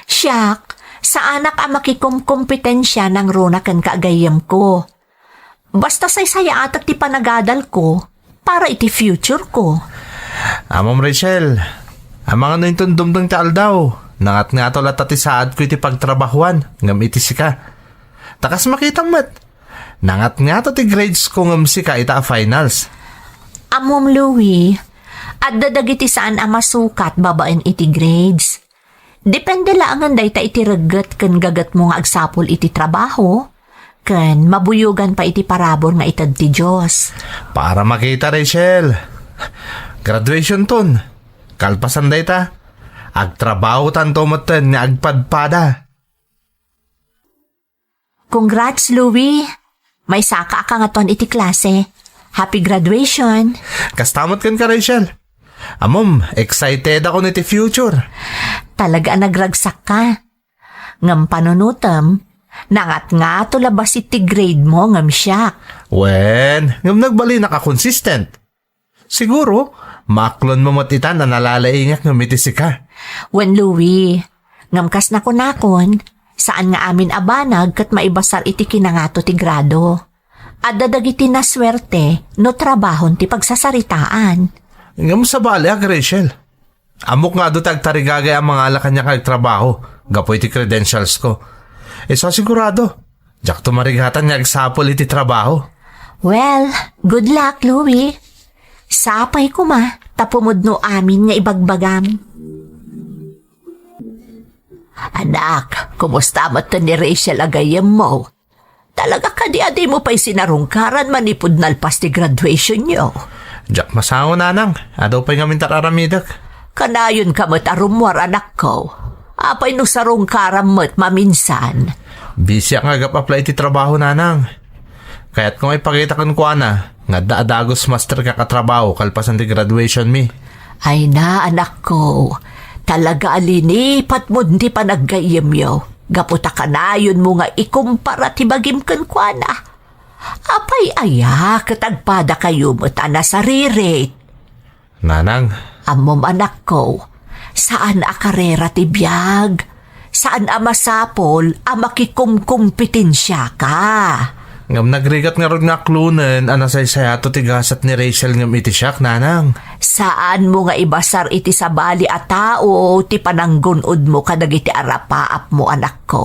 Siyak, saan ka makikumkumpetensya ng runakan kaagayam ko? Basta say-saya at ti panagadal ko para iti future ko. Amom Rachel, ang mga no yung dumdum taal daw. Nangat nga to latati saad ko iti pagtrabahuan, ngam iti sika. Takas makitang mat. Nangat nga to ti grades ko ngam sika ita a finals. Amom Louie, at dadagiti saan ang masukat babaen iti grades. Depende lang ang dayta iti regat kan gagat mo nga agsapol iti trabaho. Kan mabuyugan pa iti parabor nga itad ti Diyos. Para makita Rachel. Graduation ton. Kalpasan dayta. Agtrabaho tanto moten nga agpadpada. Congrats, Louie. May saka ka nga ton iti klase. Happy graduation. Kastamot kan ka Rachel. Amom, excited ako niti future. Talaga nagragsak ka. Ngam panunutam, nangat nga to labas iti grade mo ngam siya. Wen, ngam nagbali naka-consistent. Siguro, maklon mo matitan na nalalaingak ng mitisi ka. Wen Louie, ngam kas na kunakon, saan nga amin abanag kat maibasar iti kinangato ti grado. At dadagiti na swerte no trabahon ti pagsasaritaan. Ngam sa bali Rachel. Amok nga do tagtarigagay ang mga alakan niya kagtrabaho. Gapoy ti credentials ko. So sigurado, jak tumarigatan niya agsapol iti trabaho. Well, good luck, Louie. Sapay ko ma, tapumudno amin nga ibagbagam. Anak, kumusta mo ni Rachel agayam mo? Talaga ka di mo pa'y sinarungkaran manipod nalpas ti graduation niyo. Jak masango nanang, adaw pa'y ngamin tararamidak. Kanayon ka mo't arumwar anak ko. Apay no sarungkaran mo't maminsan. Busy ang agap-apply ti trabaho nanang. Kaya't kung ipakita kan ko na, nga daadagos master kakatrabaho kalpasan ti graduation mi. Ay na anak ko, talaga alinipat mo di pa naggayim yo. Gaputa kanayon mo nga ikumpara ti bagim kan kwa na. Apay aya, katagpada kayo mo't ana saririt. Nanang, Amom anak ko, saan a karera ti biyag? Saan a masapol a makikumkumpitensya ka? Ngam nagrigat nga ron nga klunen, anasay sayato tigasat ni Rachel ngam iti siyak, nanang. Saan mo nga ibasar iti sabali a tao ti pananggunod mo kadagiti arapaap mo anak ko?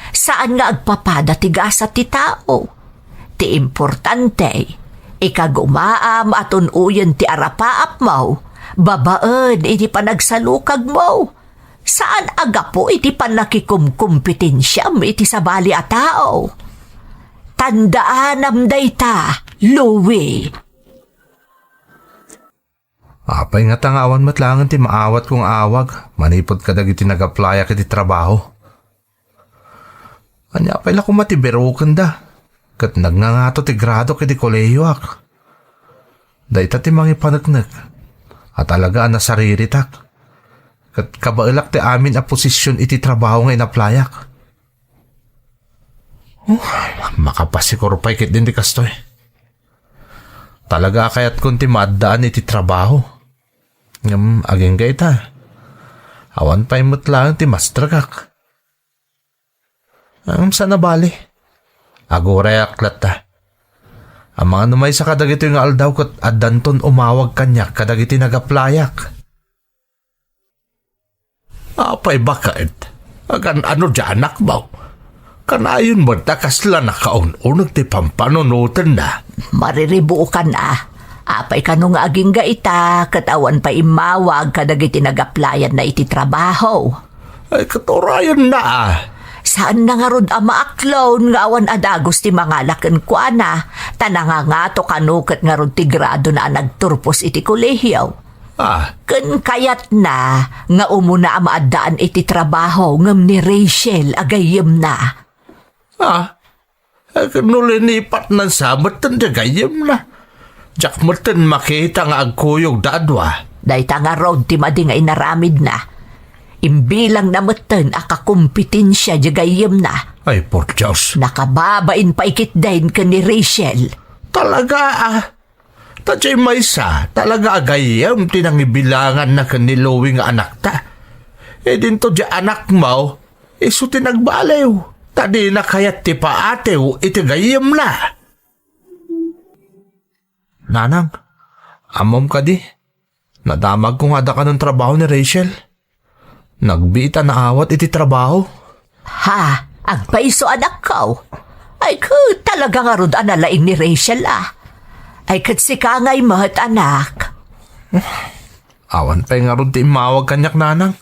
Saan nga agpapada ti gasat ti tao? Ti importante, ikagumaam at unuyan ti arapaap mo, babaan iti panagsalukag mo. Saan agapo iti panakikumkumpetensya iti sabali a tao? Tandaan dayta, Louie. Apay nga tangawan matlangan ti maawat kong awag, manipod ka dagiti nag-applya kiti trabaho. Anya apay la kumatiberukan da, kat nagngangato ti grado kiti kolehiyo ak. Dayta ti mga panagnak, at alagaan na sariritak, kat kabailak ti amin a posisyon iti trabaho nga inaplayak. Makapasikurpay kit din di kastoy. Talaga kayat kung ti maddaan iti trabaho. Ngam aging gaita. Awan pa'y mutlaan ti mastragak. Ang sana bali. Aguray aklat ta. Ang mga numay sa kadagito yung aldaw kat adanton umawag kanyak kadagiti nagaplayak. Apay bakit? Agan ano dyan anak mo? Kanayon mo takasla na kaon-unag ti pampanunutan na. Mariribukan apay kano nga aging gaita, katawan pa imawag kadagiti nagaplayan na iti trabaho. Ay katurayan na Saan na nga rod maaklon nga awan adagos ti mga laken kwa na, tananga nga to kanukat nga rod ti grado na nagturpos iti kolehiyo. Ken kayat na nga umuna amaadaan iti trabaho ngam ni Rachel agayem na. Nulinipat ng sabat ng dagayam na. Diyak mo tin makita nga agkuyog dadwa. Dayta nga road ti madi nga inaramid na. Imbilang na matan akakumpetensya dagayem na. Ay, por Diyos. Nakababain pa ikit din ka ni Rachel. Talaga Tadyay maysa, talaga agayam tinangibilangan na kaniluwi nga anak ta. Dinto di anak mo, iso tinagbalew. Tadi na kayat ti paatew, itigayam na. Nanang, amom ka di. Nadamag kung ada ka ng trabaho ni Rachel. Nagbiita na awat iti trabaho. Agpaiso anak ko. Ay talaga nga rod analaing ni Rachel Ay si kangay mahat anak. Awan pa nga rod ti imawag kanyak nanang.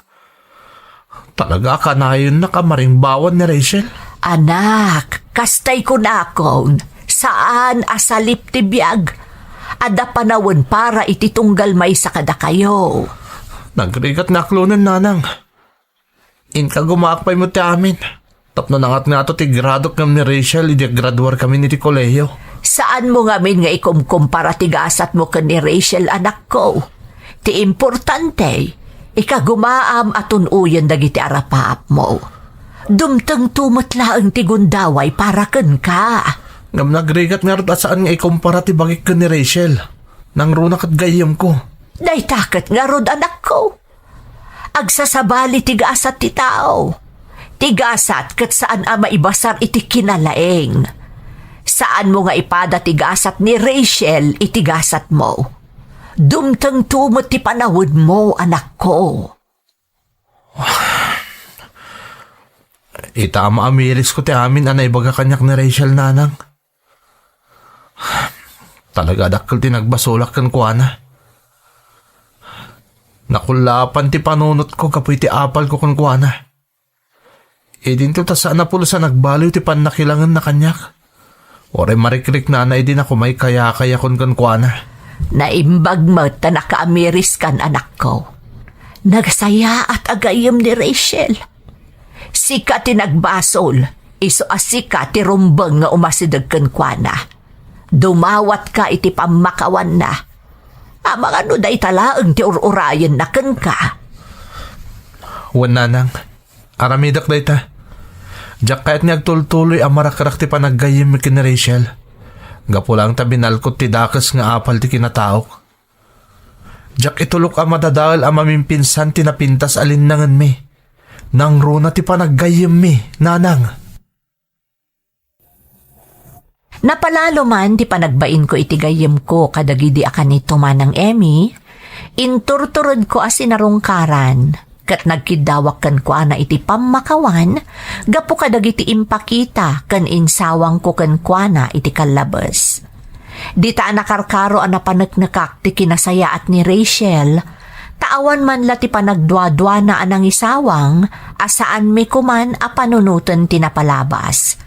Talaga ka na yun nakamaring bawan ni Rachel. Anak, kastay ko na akon. Saan asalip ti biyag? Ada panawon para ititunggal may sakada kayo. Nagrigat na klunan nanang. Inka gumakpay mo ti amin. Tapno nangat nga to ti gradok ngam ni Rachel, idi graduar kami ni ti kolehiyo. Saan mo ngamin nga ikumkumpara ti gasat mo ka ni Rachel anak ko? Ti importante, ikagumaam at unuyan dagiti arapaap mo. Dumtang tumatlaang ti gundaway para ken ka. Ngam nagrigat nga rin saan nga ikumpara ti bagik ka ni Rachel. Nang runak at gayam ko. Day takat nga rod anak ko. Agsasabali ti gasat ti tao. Ti gasat kat saan maibasar iti kinalaeng. Saan mo nga ipada ti gasat ni Rachel iti gasat mo. Dumtang tumot ti panawod mo anak ko. Ita amiris ko ti amin anay baga kanyak ni Rachel nanang. Talaga dakkel ti nagbasulak kan kuana. Nakulapan ti panunot ko kapoy ti apal ko kan kuana. Dinto ta saan na pulo sa nagbaliw ti panakilangan na kanyak. Ore marikrik na din ako may kaya-kaya kon kan kuana. Naimbag mo ta nakaamiris kan anak ko. Nagsaya at agayam ni Rachel. Sika ti nagbasol, iso asika ti rumbang nga umasidag kan kuana. Dumawat ka iti pamakawan na. Amang ano day talaang ti ururayan na kan ka. Wan nanang, aramidak day ta. Diyak kahit nagtultuloy ang marakarak ti panaggayim kin Rachel. Gapulang tabinalkot ti dakas nga apal ti kinataok. Diyak itulok ang madadal ang mamimpinsan ti napintas alinangan mi. Nang runa ti panaggayim mi, nanang. Napalalo man ti panagbain ko iti gayem ko kadagidi akan ni Manang Emmy, inturturod ko asinarungkaran, kat nagkidawak kan ko ana iti pamakawan, gapo kadagiti impakita kan insawang ko kan kuana iti kalabas. Dita nakarkaro ana panagnakak ti kinasayaat ni Rachel, taawan man la ti panagdwa-dwa na anang isawang, asaan mi kuman a panunutan tinapalabas.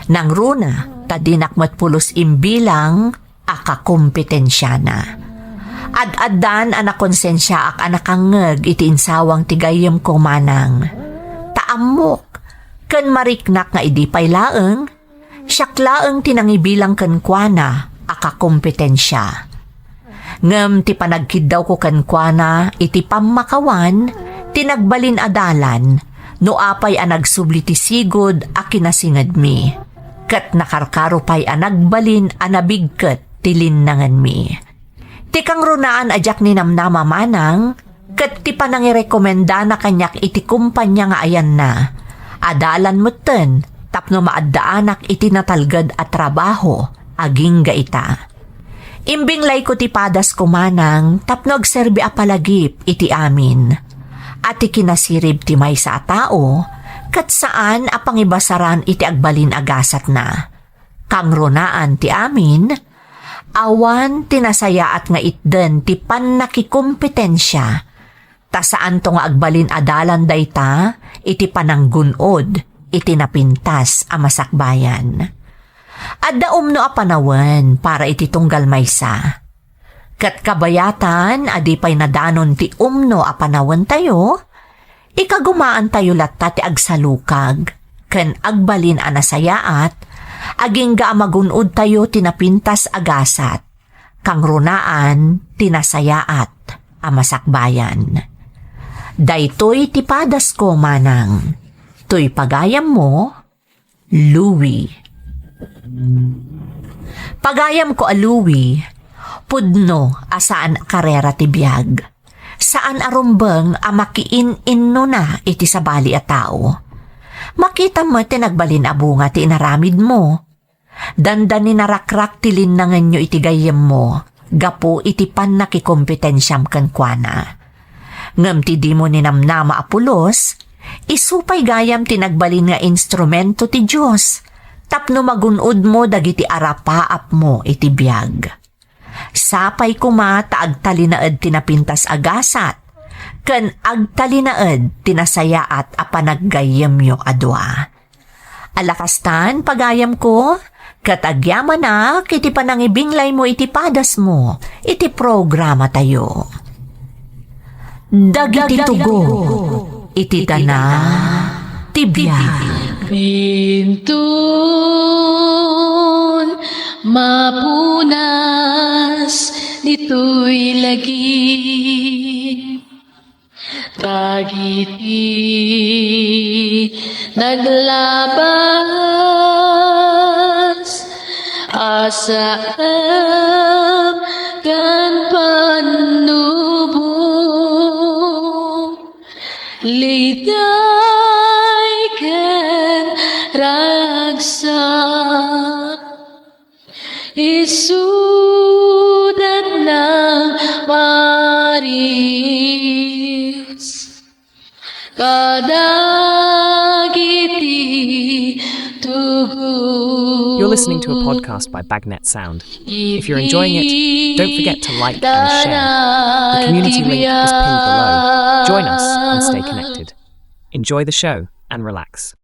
Nang runa, tadinakmat pulos imbilang, akakompetensya na. Ad-addan anakonsensya ak anakangeg iti insawang tigayem ko manang. Taamok, kan mariknak nga idipay laeng, syaklaeng tinangibilang kan kuana, akakompetensya. Ngem ti panagkiddaw ko kan kuana, iti pamakawan, tinagbalin adalan, no apay anagsubli ti sigod a kinasingad mi. Kat nakarkaro pa'y anagbalin anabigket tilinnangan mi. Tikang runaan ajak ni namnama manang, kat ti panangirekomenda na kanyak iti kumpanya nga ayan na. Adalan mo ten, tapno maaddaanak iti natalgad at trabaho, aging gaita. Imbinglay ko ti padas ko manang, tapno agserbi a palagip iti amin. At ti kinasirib ti may sa tao, kat saan a pangibasaran iti agbalin agasat na. Kang runaan ti amin, awan tinasayaat nga itden ti pannakikompetensya, ta saan to nga agbalin adalan dayta, iti pananggunod, iti napintas a masakbayan. Adda umno a panawen para iti tunggal maysa. Kat kabayatan, adipay nadanon ti umno a panawen tayo, ikagumaan tayo latta ti agsalukag, ken agbalin a nasayaat, aging ga magunod tayo tinapintas agasat, kang runaan tinasayaat a masakbayan. Daytoy ti padas ko manang, to'y pagayam mo, Louie. Pagayam ko a Louie, pudno asaan karera ti biyag. Saan arumbeng a makiin-inno na iti sabali a tao. Makita mo tinagbalin a bunga ti inaramid mo. Dandan ni narakrak ti linnangan nyo iti gayem mo, gapo iti pannakikompetensiyam kan kuana. Ngem ti di mo ninamnama a pulos, isupay gayam tinagbalin nga instrumento ti Diyos, tapno magunod mo dagiti arapaap mo iti biyag. Sapay kuma ta agtalinaed tinapintas agasat, ken agtalinaed tinasayaat a panaggayem yo adwa. Alakastan pagayam ko, katagyaman na kiti panangibinglay mo iti padas mo, iti programa tayo. Dagiti tugo, iti tana, tibiyag. Bintun mapunas dito'y lagi, dagiti naglabas asaan kan panubo, liday ken ragsak, isudat ng maris, kadagiti tugo. You're listening to a podcast by Bagnet Sound. If you're enjoying it, don't forget to like and share. The community link is pinned below. Join us and stay connected. Enjoy the show and relax.